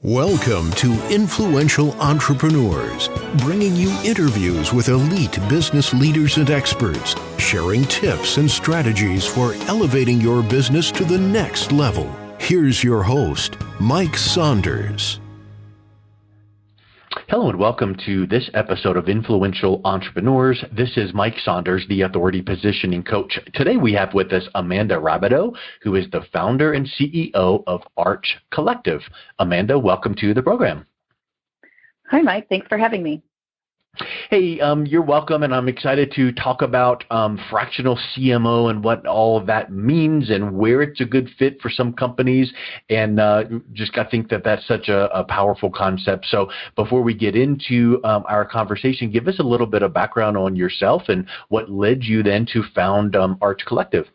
Welcome to Influential Entrepreneurs, bringing you interviews with elite business leaders and experts, sharing tips and strategies for elevating your business to the next level. Here's your host, Mike Saunders. Hello and welcome to this episode of Influential Entrepreneurs. This is Mike Saunders, the Authority Positioning Coach. Today we have with us Amanda Rabideau, who is the founder and CEO of Arch Collective. Amanda, welcome to the program. Hi, Mike. Thanks for having me. Hey, you're welcome, and I'm excited to talk about fractional CMO and what all of that means and where it's a good fit for some companies, and I think that that's such a powerful concept. So before we get into our conversation, give us a little bit of background on yourself and what led you then to found Arch Collective.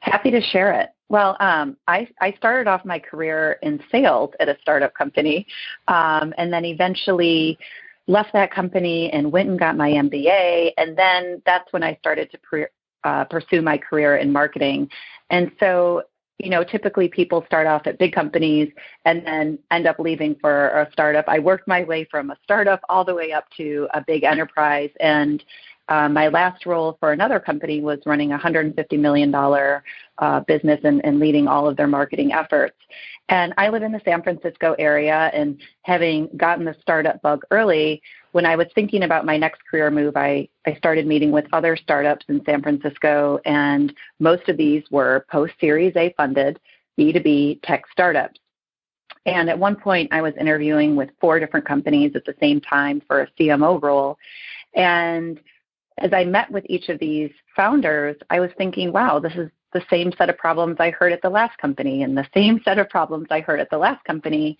Happy to share it. Well, I started off my career in sales at a startup company, and then eventually left that company and went and got my MBA. And then that's when I started to pursue my career in marketing. And so, typically people start off at big companies and then end up leaving for a startup. I worked my way from a startup all the way up to a big enterprise. And my last role for another company was running a $150 million business and leading all of their marketing efforts. And I live in the San Francisco area, and having gotten the startup bug early, when I was thinking about my next career move, I started meeting with other startups in San Francisco, and most of these were post-Series A funded B2B tech startups. And at one point, I was interviewing with 4 different companies at the same time for a CMO role. And as I met with each of these founders, I was thinking, wow, this is the same set of problems I heard at the last company and the same set of problems I heard at the last company.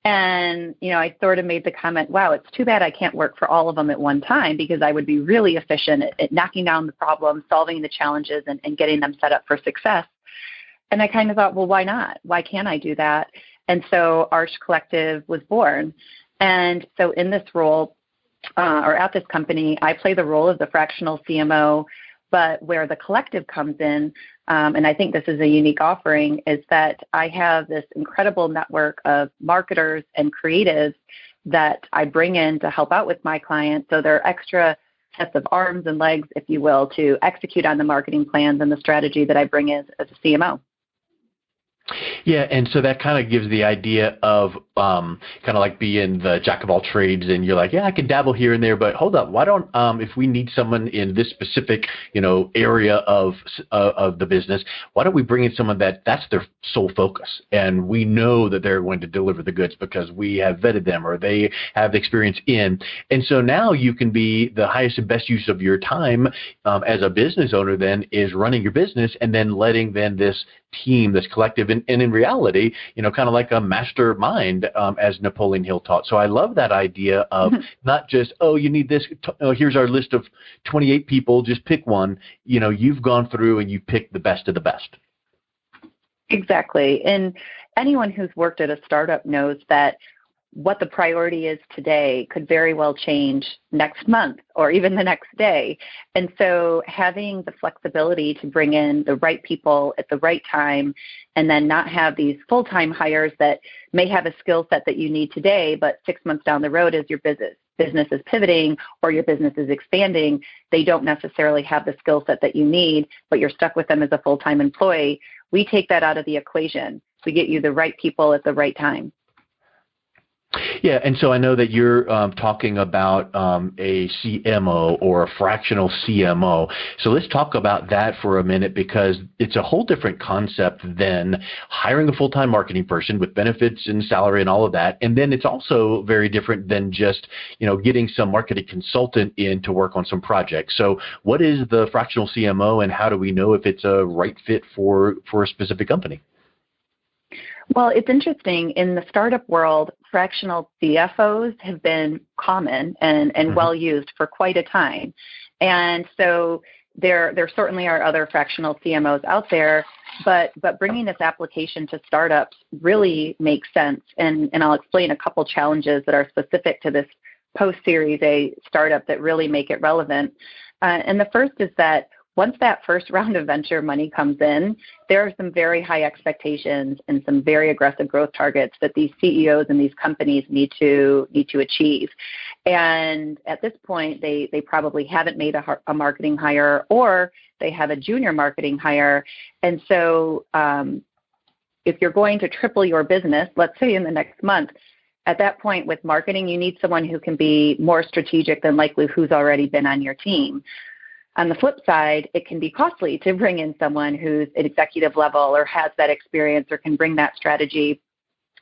And, I sort of made the comment, wow, it's too bad I can't work for all of them at one time, because I would be really efficient at knocking down the problems, solving the challenges, and getting them set up for success. And I kind of thought, well, why not? Why can't I do that? And so Arch Collective was born. And so in this role, or at this company, I play the role of the fractional CMO, but where the collective comes in, and I think this is a unique offering, is that I have this incredible network of marketers and creatives that I bring in to help out with my clients. So there are extra sets of arms and legs, if you will, to execute on the marketing plans and the strategy that I bring in as a CMO. Yeah, and so that kind of gives the idea of kind of like being the jack of all trades, and you're like, yeah, I can dabble here and there, but hold up, why don't if we need someone in this specific area of the business, why don't we bring in someone that's their sole focus, and we know that they're going to deliver the goods because we have vetted them or they have experience in, and so now you can be the highest and best use of your time as a business owner. Then is running your business and then letting this team, this collective, and in reality, kind of like a mastermind, as Napoleon Hill taught. So I love that idea of not just, you need this, here's our list of 28 people, just pick one. You've gone through and you picked the best of the best. Exactly. And anyone who's worked at a startup knows that what the priority is today could very well change next month or even the next day. And so having the flexibility to bring in the right people at the right time, and then not have these full-time hires that may have a skill set that you need today, but 6 months down the road as your business is pivoting or your business is expanding, they don't necessarily have the skill set that you need, but you're stuck with them as a full-time employee. We take that out of the equation. We get you the right people at the right time. Yeah, and so I know that you're talking about a CMO or a fractional CMO. So let's talk about that for a minute, because it's a whole different concept than hiring a full-time marketing person with benefits and salary and all of that. And then it's also very different than just, getting some marketing consultant in to work on some projects. So what is the fractional CMO, and how do we know if it's a right fit for a specific company? Well, it's interesting. In the startup world, fractional CFOs have been common and well used for quite a time. And so there certainly are other fractional CMOs out there, but bringing this application to startups really makes sense. And I'll explain a couple challenges that are specific to this post-Series A startup that really make it relevant. And the first is that once that first round of venture money comes in, there are some very high expectations and some very aggressive growth targets that these CEOs and these companies need to achieve. And at this point, they probably haven't made a marketing hire, or they have a junior marketing hire. And so if you're going to triple your business, let's say in the next month, at that point with marketing, you need someone who can be more strategic than likely who's already been on your team. On the flip side, it can be costly to bring in someone who's at executive level or has that experience or can bring that strategy.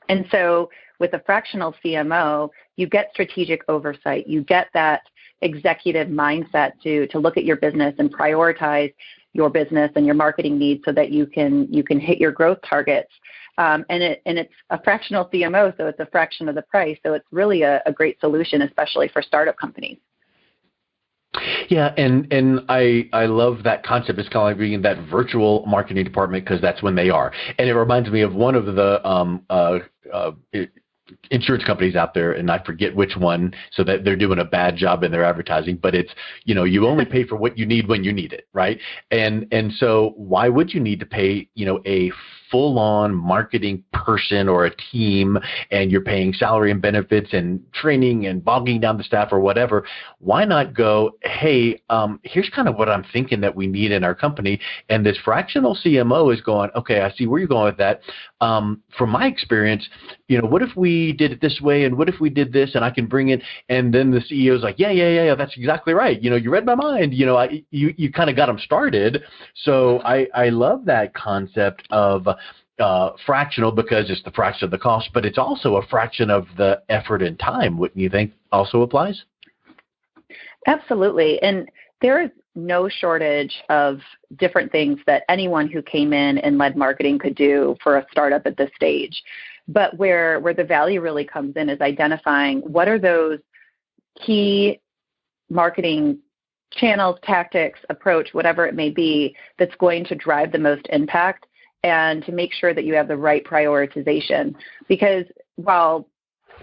And so with a fractional CMO, you get strategic oversight. You get that executive mindset to look at your business and prioritize your business and your marketing needs so that you can hit your growth targets. And it's a fractional CMO, so it's a fraction of the price. So it's really a great solution, especially for startup companies. Yeah, and I love that concept. It's kind of like being in that virtual marketing department, because that's when they are. And it reminds me of one of the insurance companies out there, and I forget which one, so that they're doing a bad job in their advertising, but it's, you only pay for what you need when you need it, right? And so why would you need to pay, a full-on marketing person or a team, and you're paying salary and benefits and training and bogging down the staff or whatever? Why not go, hey, here's kind of what I'm thinking that we need in our company, and this fractional CMO is going, okay, I see where you're going with that. From my experience, what if we did it this way, and what if we did this, and I can bring in, and then the CEO's like, yeah, that's exactly right. You read my mind. You kind of got them started. So I love that concept of fractional, because it's the fraction of the cost, but it's also a fraction of the effort and time. Wouldn't you think also applies? Absolutely. And there is no shortage of different things that anyone who came in and led marketing could do for a startup at this stage. But where the value really comes in is identifying what are those key marketing channels, tactics, approach, whatever it may be, that's going to drive the most impact, and to make sure that you have the right prioritization. Because while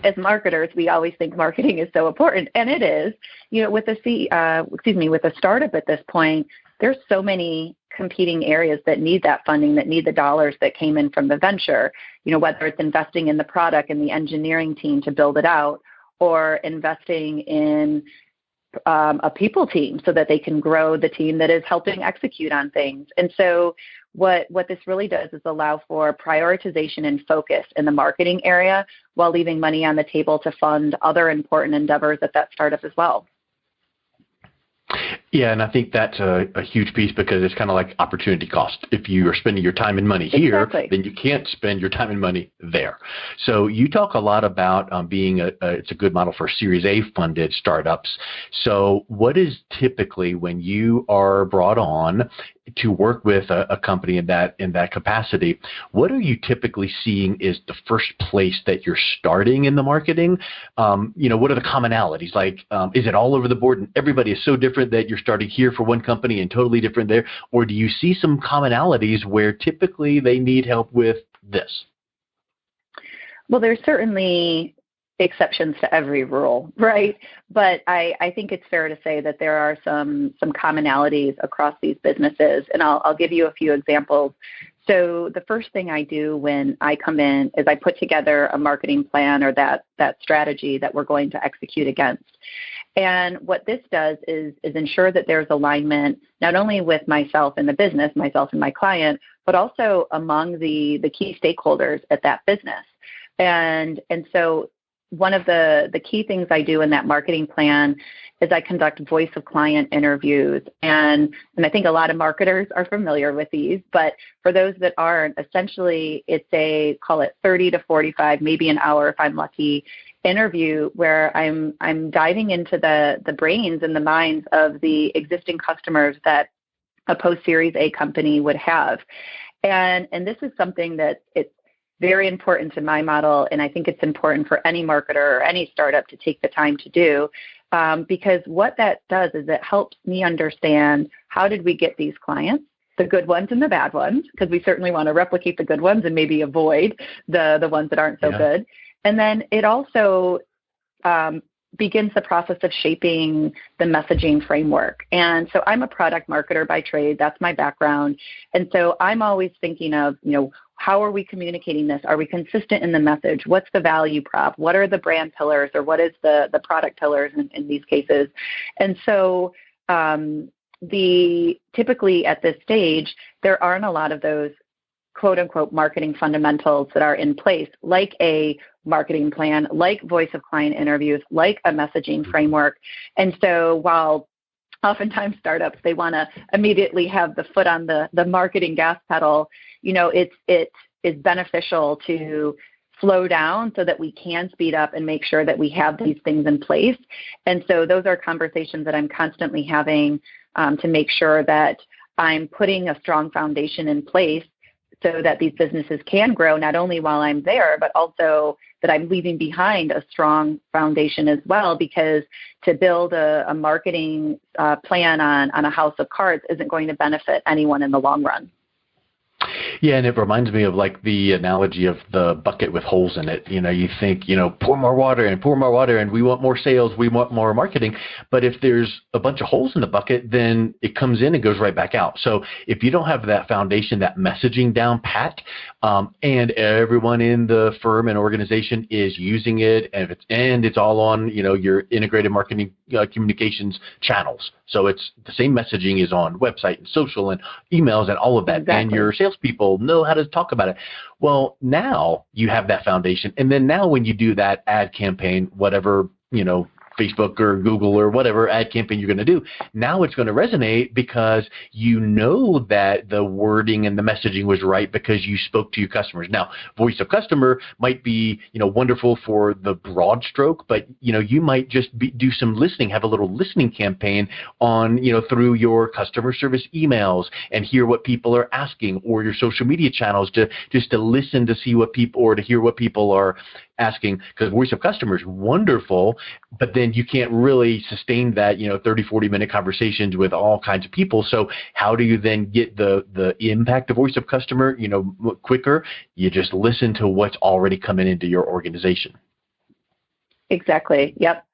as marketers, we always think marketing is so important, and it is, with a startup at this point, there's so many competing areas that need that funding, that need the dollars that came in from the venture, whether it's investing in the product and the engineering team to build it out, or investing in a people team so that they can grow the team that is helping execute on things. And so what this really does is allow for prioritization and focus in the marketing area, while leaving money on the table to fund other important endeavors at that startup as well. Yeah, and I think that's a huge piece, because it's kind of like opportunity cost. If you are spending your time and money here, exactly, then you can't spend your time and money there. So you talk a lot about it's a good model for Series A funded startups. So what is typically, when you are brought on to work with a company in that capacity, what are you typically seeing is the first place that you're starting in the marketing? What are the commonalities? Like, is it all over the board and everybody is so different that you're starting here for one company and totally different there? Or do you see some commonalities where typically they need help with this? Well, there's certainly exceptions to every rule, right? But I think it's fair to say that there are some commonalities across these businesses, and I'll give you a few examples. So the first thing I do when I come in is I put together a marketing plan, or that strategy that we're going to execute against. And what this does is ensure that there's alignment, not only with myself and the business, myself and my client, but also among the key stakeholders at that business. And so one of the key things I do in that marketing plan is I conduct voice of client interviews. And I think a lot of marketers are familiar with these, but for those that aren't, essentially it's call it 30 to 45, maybe an hour if I'm lucky, interview where I'm diving into the brains and the minds of the existing customers that a post-Series A company would have. And this is something that it's very important to my model, and I think it's important for any marketer or any startup to take the time to do, because what that does is it helps me understand, how did we get these clients, the good ones and the bad ones, because we certainly want to replicate the good ones and maybe avoid the ones that aren't so good. And then it also begins the process of shaping the messaging framework. And so I'm a product marketer by trade. That's my background. And so I'm always thinking of, how are we communicating this? Are we consistent in the message? What's the value prop? What are the brand pillars, or what is the product pillars in these cases? And so typically at this stage, there aren't a lot of those quote unquote marketing fundamentals that are in place, like a marketing plan, like voice of client interviews, like a messaging framework. And so while oftentimes startups, they want to immediately have the foot on the marketing gas pedal, it is beneficial to slow down so that we can speed up and make sure that we have these things in place. And so those are conversations that I'm constantly having to make sure that I'm putting a strong foundation in place so that these businesses can grow, not only while I'm there, but also that I'm leaving behind a strong foundation as well, because to build a marketing plan on a house of cards isn't going to benefit anyone in the long run. Yeah, and it reminds me of like the analogy of the bucket with holes in it. You think, pour more water, and we want more sales, we want more marketing. But if there's a bunch of holes in the bucket, then it comes in and goes right back out. So if you don't have that foundation, that messaging down pat, and everyone in the firm and organization is using it, and it's all on, your integrated marketing communications channels. So it's the same messaging is on website and social and emails and all of that. Exactly. And your salespeople know how to talk about it. Well, now you have that foundation. And then now when you do that ad campaign, whatever, Facebook or Google or whatever ad campaign you're going to do, now it's going to resonate because you know that the wording and the messaging was right because you spoke to your customers. Now, voice of customer might be, wonderful for the broad stroke, but, you might just do some listening, have a little listening campaign on, through your customer service emails and hear what people are asking, or your social media channels to listen to see what people, or to hear what people are asking, because voice of customer is wonderful, but then you can't really sustain that, 30, 40-minute conversations with all kinds of people. So how do you then get the impact of voice of customer, quicker? You just listen to what's already coming into your organization. Exactly. Yep.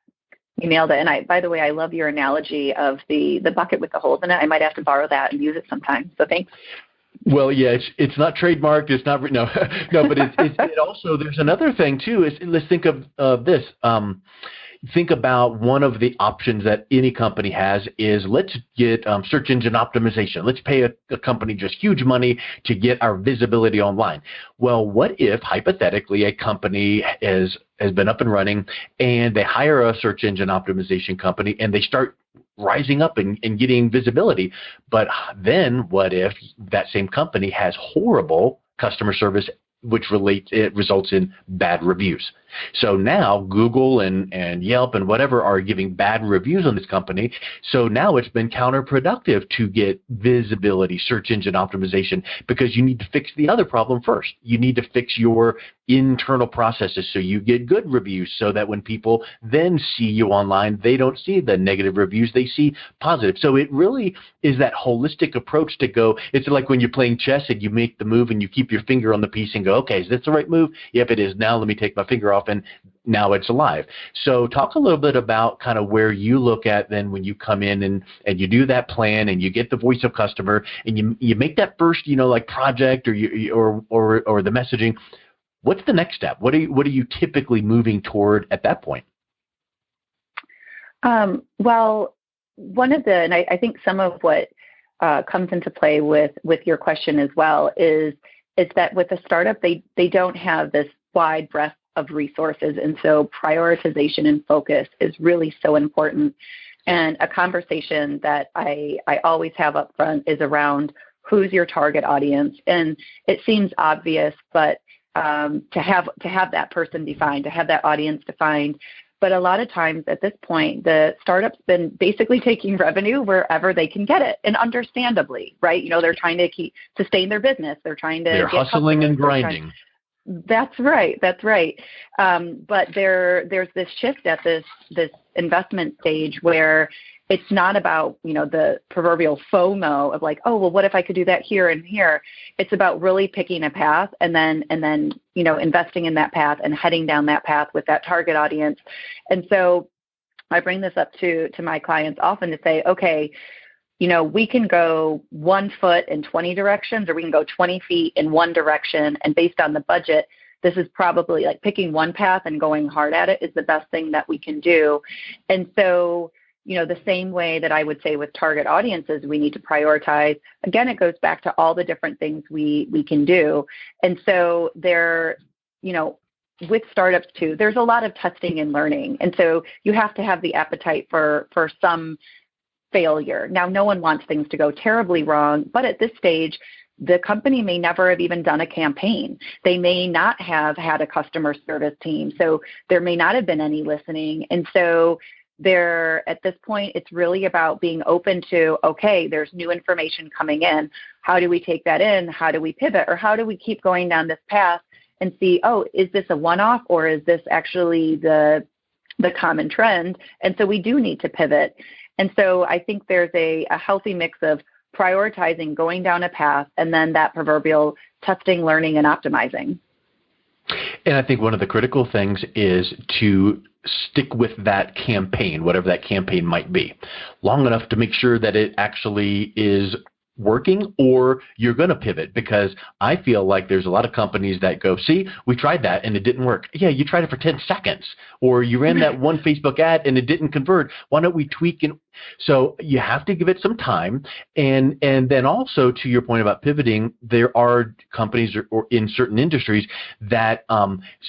You nailed it. And by the way, I love your analogy of the bucket with the holes in it. I might have to borrow that and use it sometime. So thanks. Well, yeah, it's not trademarked. It's not no, but it also, there's another thing too. Let's think of this. Think about one of the options that any company has is let's get search engine optimization. Let's pay a company just huge money to get our visibility online. Well, what if hypothetically a company has been up and running and they hire a search engine optimization company and they start rising up and getting visibility. But then what if that same company has horrible customer service, which results in bad reviews? So now Google and Yelp and whatever are giving bad reviews on this company. So now it's been counterproductive to get visibility, search engine optimization, because you need to fix the other problem first. You need to fix your internal processes so you get good reviews, so that when people then see you online, they don't see the negative reviews, they see positive. So it really is that holistic approach to go. It's like when you're playing chess and you make the move and you keep your finger on the piece and go, okay, is this the right move? Yep, it is. Now let me take my finger off, and now it's alive. So talk a little bit about kind of where you look at then when you come in and you do that plan and you get the voice of customer and you make that first, like project or the messaging. What's the next step? What are you typically moving toward at that point? Well, and I think some of what comes into play with your question as well is that with a startup, they don't have this wide breadth of resources. And so prioritization and focus is really so important. And a conversation that I always have up front is around who's your target audience. And it seems obvious, but to have that person defined, to have that audience defined. But a lot of times at this point, the startup's been basically taking revenue wherever they can get it, and understandably, right? They're trying to sustain their business. They're trying to they're hustling and grinding. That's right. But there's this shift at this investment stage where it's not about, the proverbial FOMO of like, oh, well, what if I could do that here and here? It's about really picking a path and then, investing in that path and heading down that path with that target audience. And so I bring this up to my clients often to say, okay, we can go 1 foot in 20 directions, or we can go 20 feet in one direction. And based on the budget, this is probably like picking one path and going hard at it is the best thing that we can do. And so, the same way that I would say with target audiences, we need to prioritize. Again, it goes back to all the different things we can do. And so with startups too, there's a lot of testing and learning. And so you have to have the appetite for some failure. Now, no one wants things to go terribly wrong, but at this stage, the company may never have even done a campaign. They may not have had a customer service team. So there may not have been any listening. And so at this point, it's really about being open to, okay, there's new information coming in. How do we take that in? How do we pivot? Or how do we keep going down this path and see, oh, is this a one-off, or is this actually the common trend? And so we do need to pivot. And so I think there's a healthy mix of prioritizing, going down a path, and then that proverbial testing, learning, and optimizing. And I think one of the critical things is to stick with that campaign, whatever that campaign might be, long enough to make sure that it actually is working, or you're going to pivot, because I feel like there's a lot of companies that go, see, we tried that and it didn't work. Yeah, you tried it for 10 seconds, or you ran that one Facebook ad and it didn't convert. Why don't we tweak? And so you have to give it some time. And then also, to your point about pivoting, there are companies or in certain industries that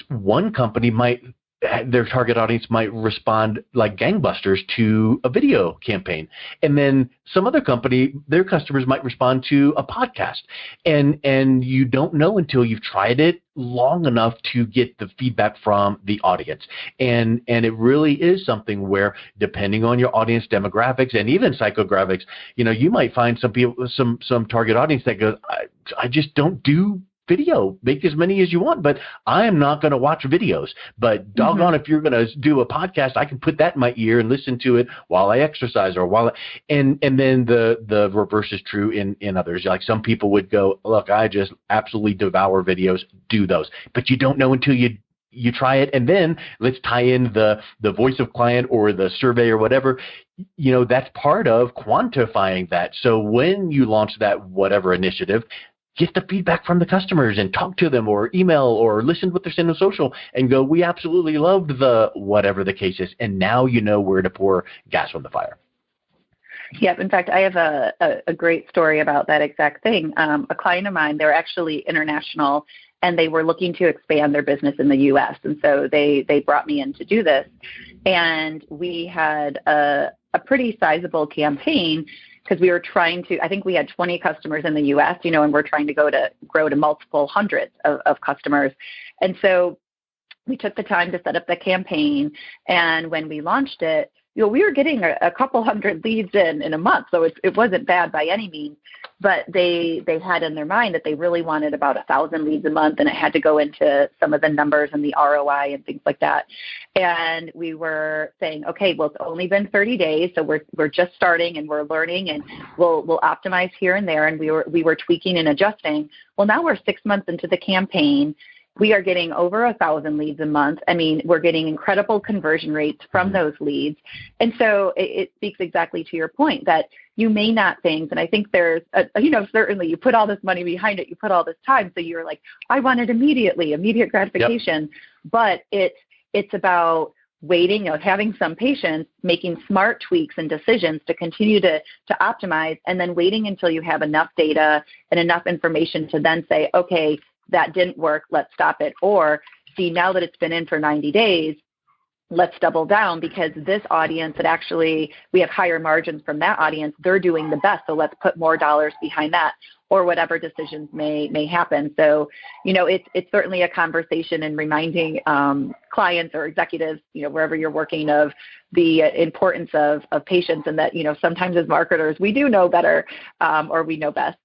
one company their target audience might respond like gangbusters to a video campaign. And then some other company, their customers might respond to a podcast. And you don't know until you've tried it long enough to get the feedback from the audience. And it really is something where, depending on your audience demographics and even psychographics, you might find some people, some target audience that goes, I just don't do video. Make as many as you want, but I am not going to watch videos. But doggone, if you're going to do a podcast, I can put that in my ear and listen to it while I exercise, or and then the reverse is true in others. Like some people would go, look, I just absolutely devour videos. Do those, but you don't know until you try it. And then let's tie in the voice of client or the survey or whatever. That's part of quantifying that. So when you launch that whatever initiative, get the feedback from the customers and talk to them, or email, or listen to what they're saying on social, and go, we absolutely loved the whatever the case is. And now you know where to pour gas on the fire. Yep. In fact, I have a great story about that exact thing. A client of mine, they're actually international, and they were looking to expand their business in the U.S. And so they brought me in to do this. And we had a pretty sizable campaign, because we were trying to, I think we had 20 customers in the U.S., and we're trying to grow to multiple hundreds of customers. And so we took the time to set up the campaign. And when we launched it, we were getting a couple hundred leads in a month. So it wasn't bad by any means. But they had in their mind that they really wanted about 1,000 leads a month, and it had to go into some of the numbers and the ROI and things like that. And we were saying, okay, well, it's only been 30 days, so we're just starting and we're learning, and we'll optimize here and there. And we were tweaking and adjusting. Well, now we're 6 months into the campaign. We are getting over 1,000 leads a month. I mean, we're getting incredible conversion rates from those leads. And so it speaks exactly to your point that you may not think, and I think there's, certainly you put all this money behind it, you put all this time, so you're like, I want it immediate gratification. Yep. But it's about waiting, having some patience, making smart tweaks and decisions to continue to optimize, and then waiting until you have enough data and enough information to then say, okay, that didn't work, let's stop it. Or see, now that it's been in for 90 days, let's double down, because this audience that actually we have higher margins from that audience, they're doing the best. So let's put more dollars behind that, or whatever decisions may happen. So, it's certainly a conversation and reminding clients or executives, wherever you're working, of the importance of patience, and that, sometimes as marketers, we do know better, or we know best.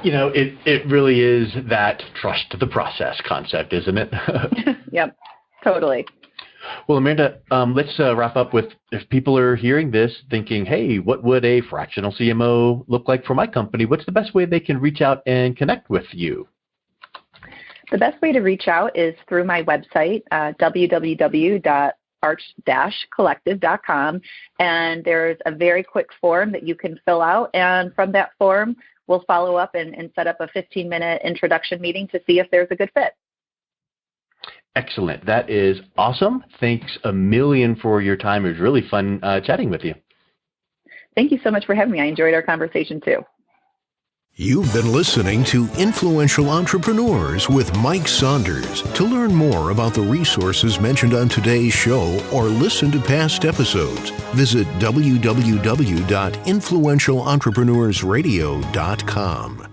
It really is that trust the process concept, isn't it? Yep, totally. Well, Amanda, let's wrap up with, if people are hearing this thinking, hey, what would a fractional CMO look like for my company? What's the best way they can reach out and connect with you? The best way to reach out is through my website, arch-collective.com, and there's a very quick form that you can fill out, and from that form, we'll follow up and set up a 15-minute introduction meeting to see if there's a good fit. Excellent. That is awesome. Thanks a million for your time. It was really fun chatting with you. Thank you so much for having me. I enjoyed our conversation too. You've been listening to Influential Entrepreneurs with Mike Saunders. To learn more about the resources mentioned on today's show or listen to past episodes, visit www.influentialentrepreneurssradio.com.